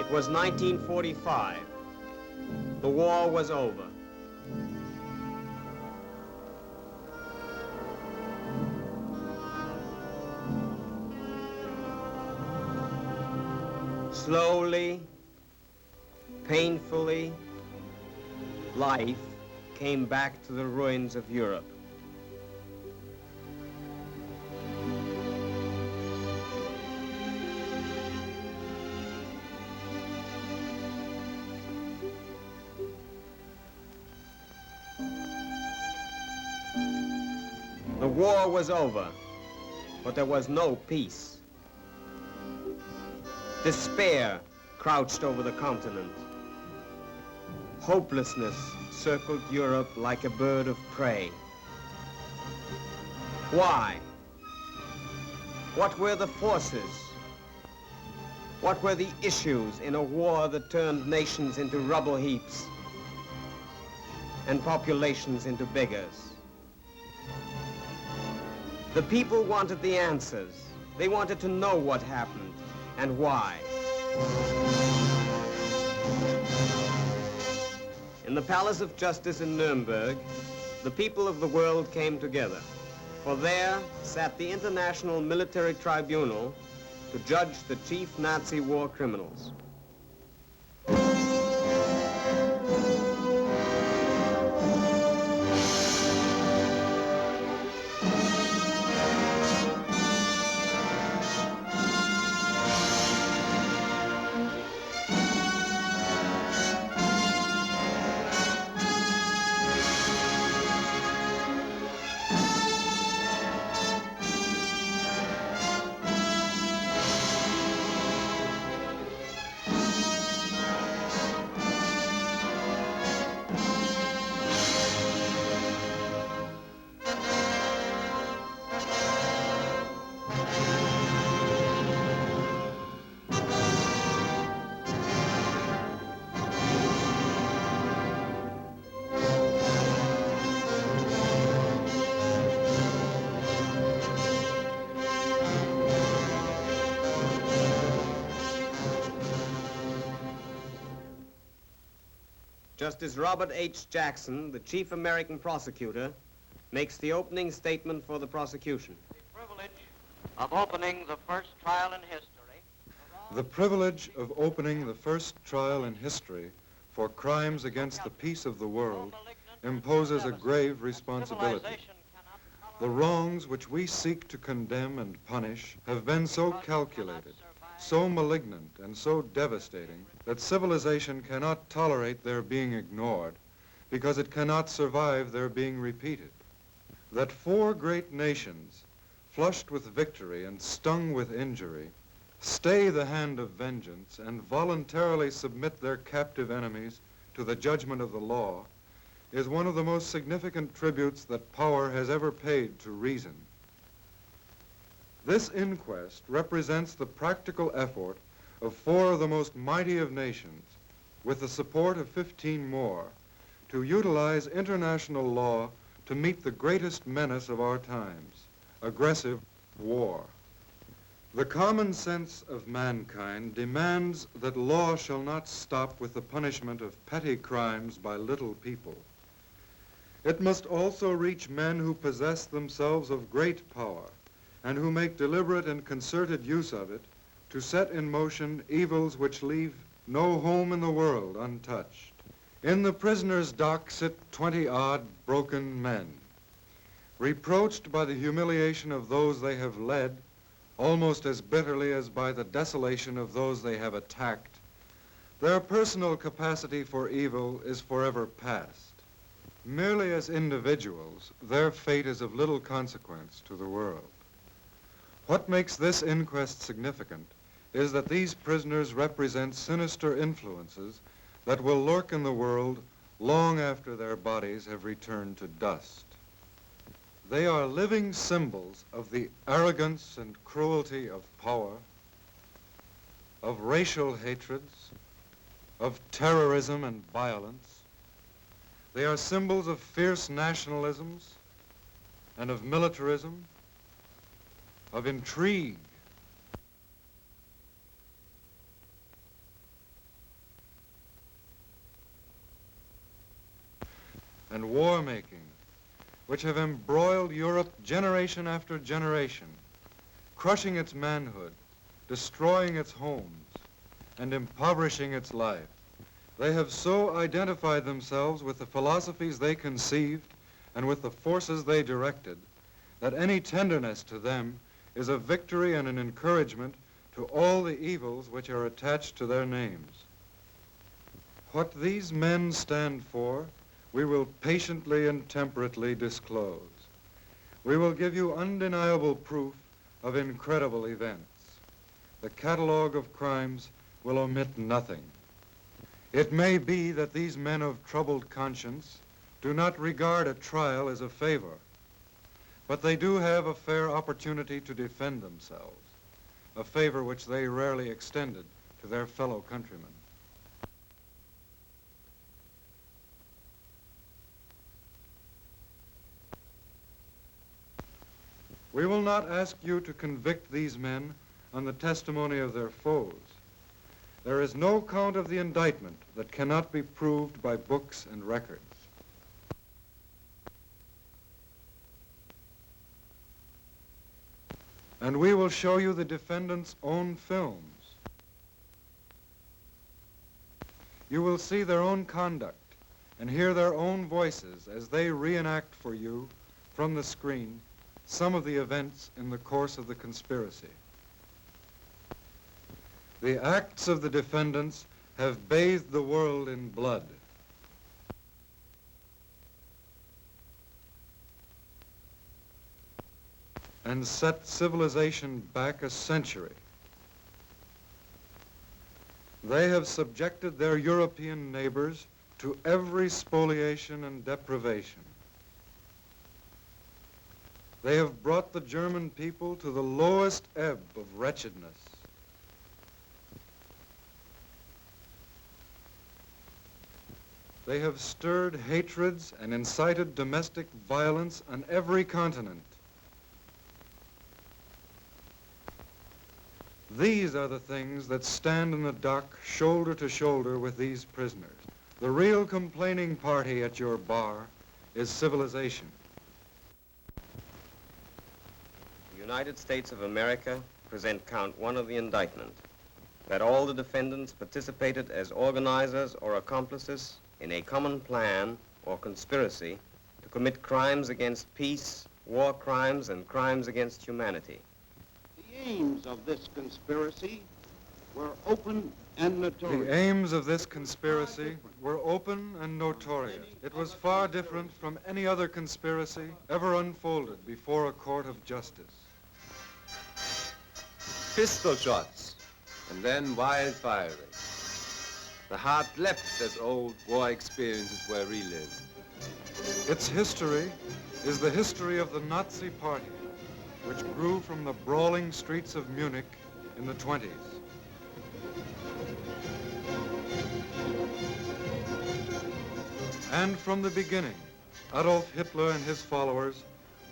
It was 1945. The war was over. Slowly, painfully, life came back to the ruins of Europe. The war was over, but there was no peace. Despair crouched over the continent. Hopelessness circled Europe like a bird of prey. Why? What were the forces? What were the issues in a war that turned nations into rubble heaps and populations into beggars? The people wanted the answers. They wanted to know what happened and why. In the Palace of Justice in Nuremberg, the people of the world came together. For there sat the International Military Tribunal to judge the chief Nazi war criminals. Justice Robert H. Jackson, the chief American prosecutor, makes the opening statement for the prosecution. The privilege of opening the first trial in history. The privilege of opening the first trial in history for crimes against the peace of the world imposes a grave responsibility. The wrongs which we seek to condemn and punish have been so calculated, so malignant and so devastating that civilization cannot tolerate their being ignored because it cannot survive their being repeated. That four great nations, flushed with victory and stung with injury, stay the hand of vengeance and voluntarily submit their captive enemies to the judgment of the law is one of the most significant tributes that power has ever paid to reason. This inquest represents the practical effort of four of the most mighty of nations, with the support of 15 more, to utilize international law to meet the greatest menace of our times, aggressive war. The common sense of mankind demands that law shall not stop with the punishment of petty crimes by little people. It must also reach men who possess themselves of great power and who make deliberate and concerted use of it to set in motion evils which leave no home in the world untouched. In the prisoner's dock sit 20-odd broken men, reproached by the humiliation of those they have led, almost as bitterly as by the desolation of those they have attacked. Their personal capacity for evil is forever past. Merely as individuals, their fate is of little consequence to the world. What makes this inquest significant is that these prisoners represent sinister influences that will lurk in the world long after their bodies have returned to dust. They are living symbols of the arrogance and cruelty of power, of racial hatreds, of terrorism and violence. They are symbols of fierce nationalisms and of militarism, of intrigue. and war-making, which have embroiled Europe generation after generation, crushing its manhood, destroying its homes, and impoverishing its life. They have so identified themselves with the philosophies they conceived and with the forces they directed that any tenderness to them is a victory and an encouragement to all the evils which are attached to their names. What these men stand for, we will patiently and temperately disclose. We will give you undeniable proof of incredible events. The catalogue of crimes will omit nothing. It may be that these men of troubled conscience do not regard a trial as a favor, but they do have a fair opportunity to defend themselves, a favor which they rarely extended to their fellow countrymen. We will not ask you to convict these men on the testimony of their foes. There is no count of the indictment that cannot be proved by books and records. And we will show you the defendants' own films. You will see their own conduct and hear their own voices as they reenact for you from the screen some of the events in the course of the conspiracy. The acts of the defendants have bathed the world in blood. And set civilization back a century. They have subjected their European neighbors to every spoliation and deprivation. They have brought the German people to the lowest ebb of wretchedness. They have stirred hatreds and incited domestic violence on every continent. These are the things that stand in the dock shoulder to shoulder with these prisoners. The real complaining party at your bar is civilization. The United States of America present count 1 of the indictment, that all the defendants participated as organizers or accomplices in a common plan or conspiracy to commit crimes against peace, war crimes, and crimes against humanity. The aims of this conspiracy were open and notorious. The aims of this conspiracy were open and notorious. It was far different from any other conspiracy ever unfolded before a court of justice. Pistol shots, and then wild firing. The heart leapt as old war experiences were relived. Its history is the history of the Nazi Party, which grew from the brawling streets of Munich in the 20s. And from the beginning, Adolf Hitler and his followers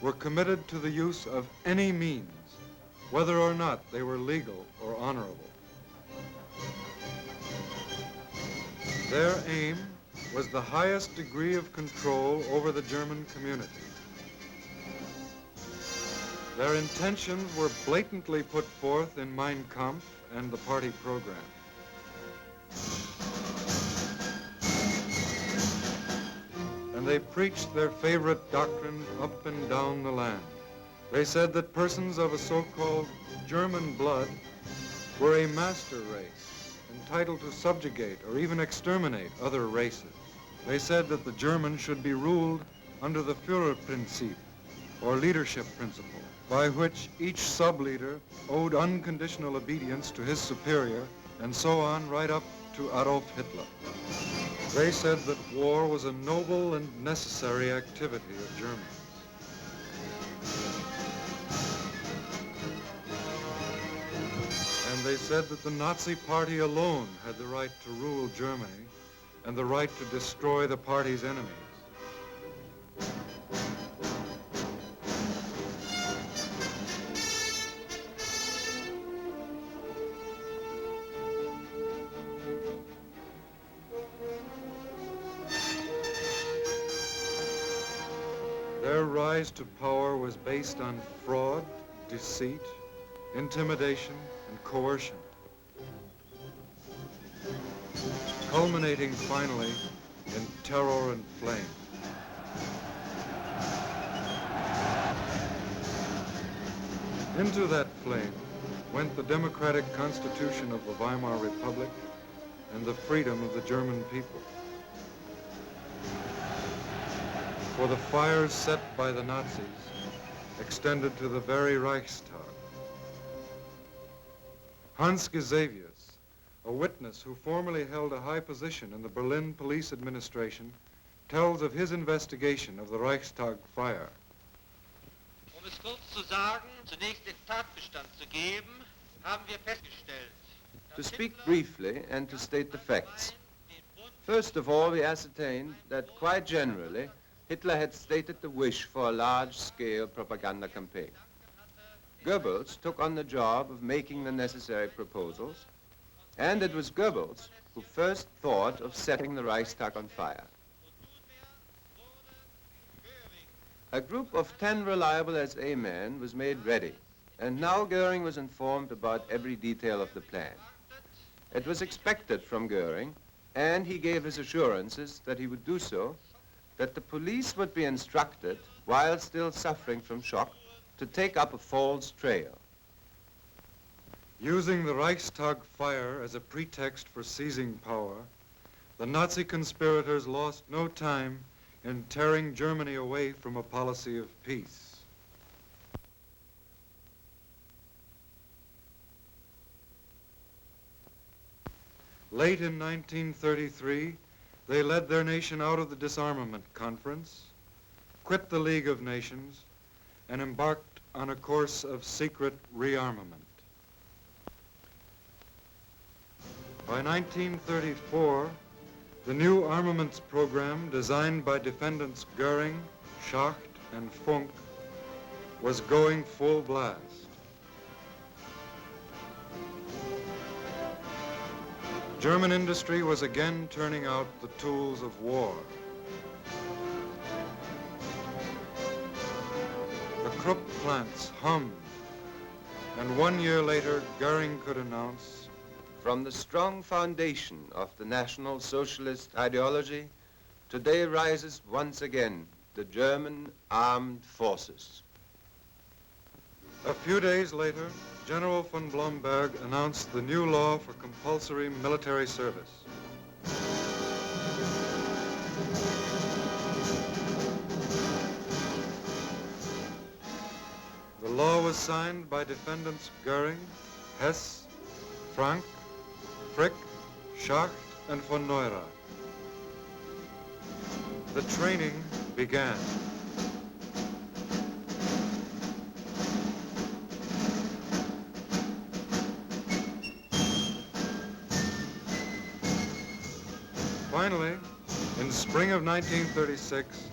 were committed to the use of any means, whether or not they were legal or honorable. Their aim was the highest degree of control over the German community. Their intentions were blatantly put forth in Mein Kampf and the party program. And they preached their favorite doctrine up and down the land. They said that persons of a so-called German blood were a master race, entitled to subjugate or even exterminate other races. They said that the Germans should be ruled under the Führerprinzip, or leadership principle, by which each sub-leader owed unconditional obedience to his superior, and so on right up to Adolf Hitler. They said that war was a noble and necessary activity of Germans. And they said that the Nazi Party alone had the right to rule Germany and the right to destroy the party's enemies. rise to power was based on fraud, deceit, intimidation, and coercion, culminating finally in terror and flame. Into that flame went the democratic constitution of the Weimar Republic and the freedom of the German people. For the fires set by the Nazis extended to the very Reichstag. Hans Gesavius, a witness who formerly held a high position in the Berlin police administration, tells of his investigation of the Reichstag fire. Um es kurz zu sagen, zunächst den Tatbestand zu geben, haben wir festgestellt. To speak briefly and to state the facts. First of all, we ascertained that quite generally, Hitler had stated the wish for a large-scale propaganda campaign. Goebbels took on the job of making the necessary proposals, and it was Goebbels who first thought of setting the Reichstag on fire. A group of 10 reliable SA men was made ready, and now Goering was informed about every detail of the plan. It was expected from Goering, and he gave his assurances that he would do so, that the police would be instructed, while still suffering from shock, to take up a false trail. Using the Reichstag fire as a pretext for seizing power, the Nazi conspirators lost no time in tearing Germany away from a policy of peace. Late in 1933, they led their nation out of the disarmament conference, quit the League of Nations, and embarked on a course of secret rearmament. By 1934, the new armaments program designed by defendants Goering, Schacht, and Funk was going full blast. German industry was again turning out the tools of war. The Krupp plants hummed, and 1 year later, Goering could announce, From the strong foundation of the National Socialist ideology, today rises once again the German armed forces. a few days later, General von Blomberg announced the new law for compulsory military service. The law was signed by defendants Goering, Hess, Frank, Frick, Schacht, and von Neurath. The training began. Finally, in spring of 1936,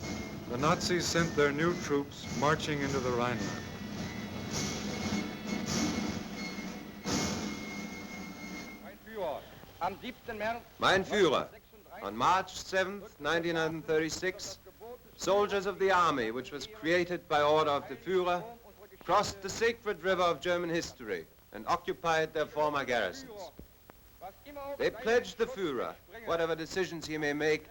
the Nazis sent their new troops marching into the Rhineland. Mein Führer, on March 7th, 1936, soldiers of the army, which was created by order of the Führer, crossed the sacred river of German history and occupied their former garrisons. They pledged the Führer, whatever decisions he may make,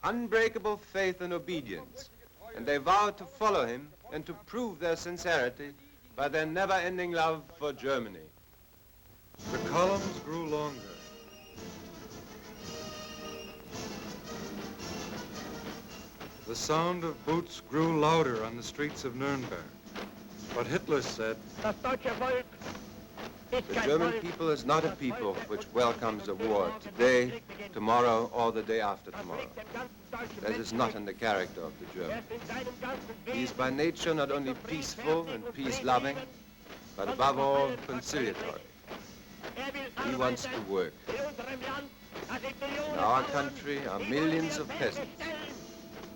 unbreakable faith and obedience, and they vowed to follow him and to prove their sincerity by their never-ending love for Germany. The columns grew longer. The sound of boots grew louder on the streets of Nuremberg. But Hitler said, The German people is not a people which welcomes a war today, tomorrow, or the day after tomorrow. That is not in the character of the German. He is by nature not only peaceful and peace-loving, but above all conciliatory. He wants to work. In our country are millions of peasants.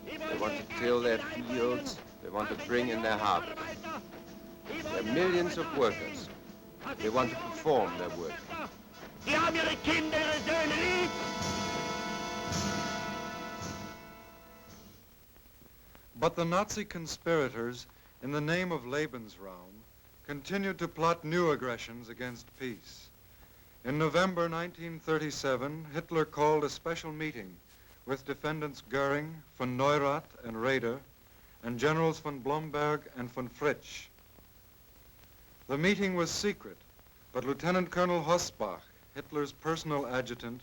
They want to till their fields, they want to bring in their harvest. There are millions of workers. They want to perform their work. But the Nazi conspirators, in the name of Lebensraum, continued to plot new aggressions against peace. In November 1937, Hitler called a special meeting with defendants Goering, von Neurath, and Raeder, and generals von Blomberg and von Fritsch. The meeting was secret, but Lieutenant Colonel Hossbach, Hitler's personal adjutant,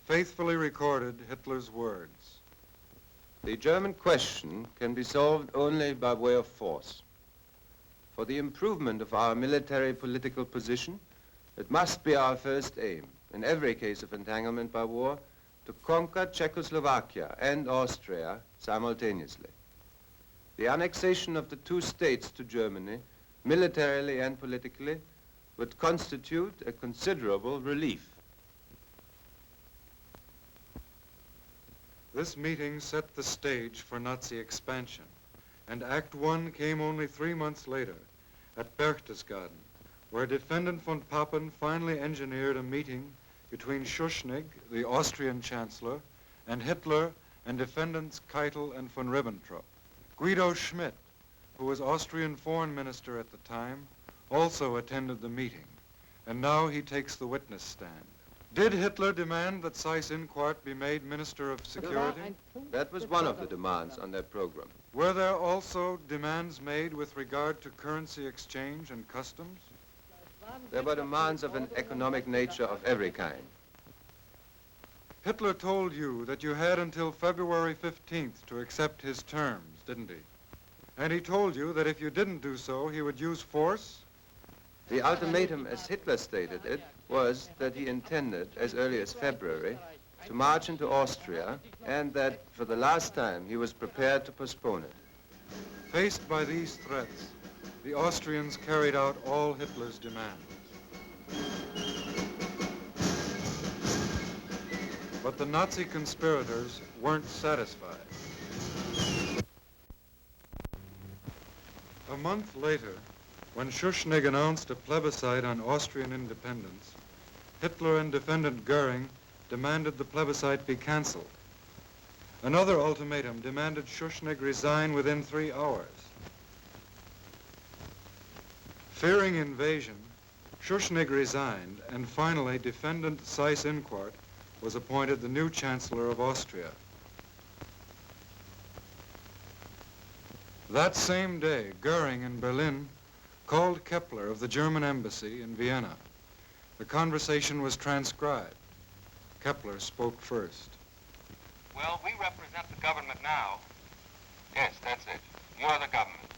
faithfully recorded Hitler's words. The German question can be solved only by way of force. For the improvement of our military political position, it must be our first aim, in every case of entanglement by war, to conquer Czechoslovakia and Austria simultaneously. The annexation of the two states to Germany, militarily and politically, would constitute a considerable relief. This meeting set the stage for Nazi expansion, and Act I came only 3 months later at Berchtesgaden, where Defendant von Papen finally engineered a meeting between Schuschnigg, the Austrian Chancellor, and Hitler and Defendants Keitel and von Ribbentrop. Guido Schmidt, who was Austrian Foreign Minister at the time, also attended the meeting, and now he takes the witness stand. Did Hitler demand that Seyss-Inquart be made Minister of Security? That was one of the demands on their program. Were there also demands made with regard to currency exchange and customs? There were demands of an economic nature of every kind. Hitler told you that you had until February 15th to accept his terms, didn't he? And he told you that if you didn't do so, he would use force? The ultimatum, as Hitler stated it, was that he intended, as early as February, to march into Austria, and that, for the last time, he was prepared to postpone it. Faced by these threats, the Austrians carried out all Hitler's demands. But the Nazi conspirators weren't satisfied. A month later, when Schuschnigg announced a plebiscite on Austrian independence, Hitler and Defendant Goering demanded the plebiscite be canceled. Another ultimatum demanded Schuschnigg resign within 3 hours. Fearing invasion, Schuschnigg resigned, and finally Defendant Seyss-Inquart was appointed the new Chancellor of Austria. That same day, Goering in Berlin called Kepler of the German embassy in Vienna. The conversation was transcribed. Kepler spoke first. Well, we represent the government now. Yes, that's it. You're the government.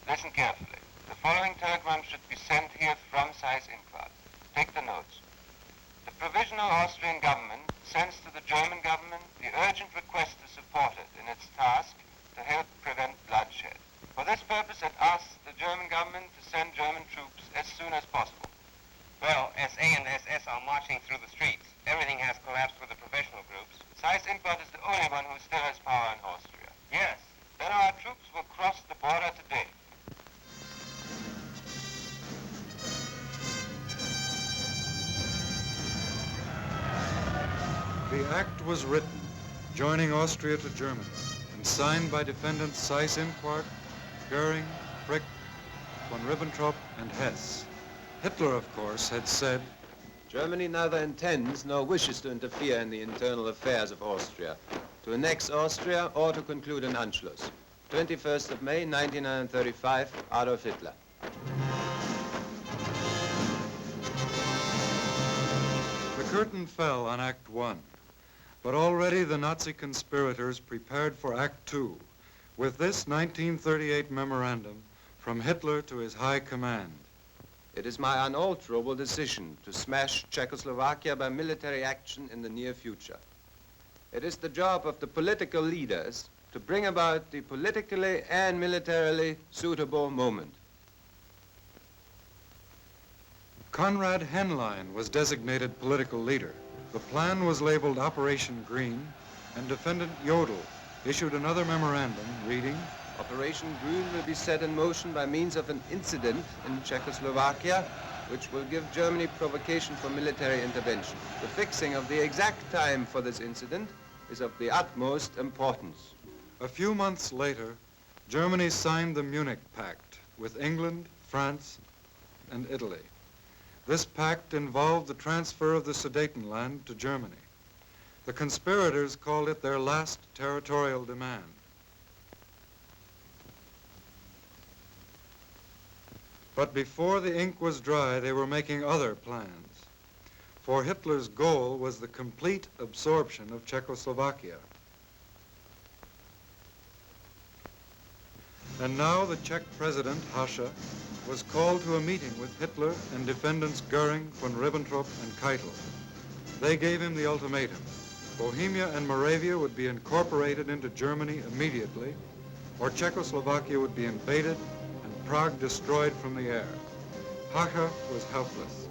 Listen carefully. The following telegram should be sent here from Seyss-Inquart. Take the notes. The provisional Austrian government sends to the German government the urgent request to support it in its task to help prevent bloodshed. For this purpose, it asks the German government to send German troops as soon as possible. Well, SA and SS are marching through the streets. Everything has collapsed with the professional groups. Seyss-Inquart is the only one who still has power in Austria. Yes. Then our troops will cross the border today. The act was written, joining Austria to Germany, and signed by defendants Seyss-Inquart, Goering, Frick, von Ribbentrop, and Hess. Hitler, of course, had said, Germany neither intends nor wishes to interfere in the internal affairs of Austria, to annex Austria or to conclude an Anschluss. 21st of May, 1935, Adolf Hitler. The curtain fell on Act I, but already the Nazi conspirators prepared for Act II, with this 1938 memorandum from Hitler to his high command. It is my unalterable decision to smash Czechoslovakia by military action in the near future. It is the job of the political leaders to bring about the politically and militarily suitable moment. Konrad Henlein was designated political leader. The plan was labeled Operation Green, and Defendant Jodl issued another memorandum reading, Operation Green will be set in motion by means of an incident in Czechoslovakia, which will give Germany provocation for military intervention. The fixing of the exact time for this incident is of the utmost importance. A few months later, Germany signed the Munich Pact with England, France, and Italy. This pact involved the transfer of the Sudetenland to Germany. The conspirators called it their last territorial demand. But before the ink was dry, they were making other plans. For Hitler's goal was the complete absorption of Czechoslovakia. And now the Czech president, Hacha, was called to a meeting with Hitler and defendants Goering, von Ribbentrop, and Keitel. They gave him the ultimatum. Bohemia and Moravia would be incorporated into Germany immediately, or Czechoslovakia would be invaded and Prague destroyed from the air. Hacha was helpless.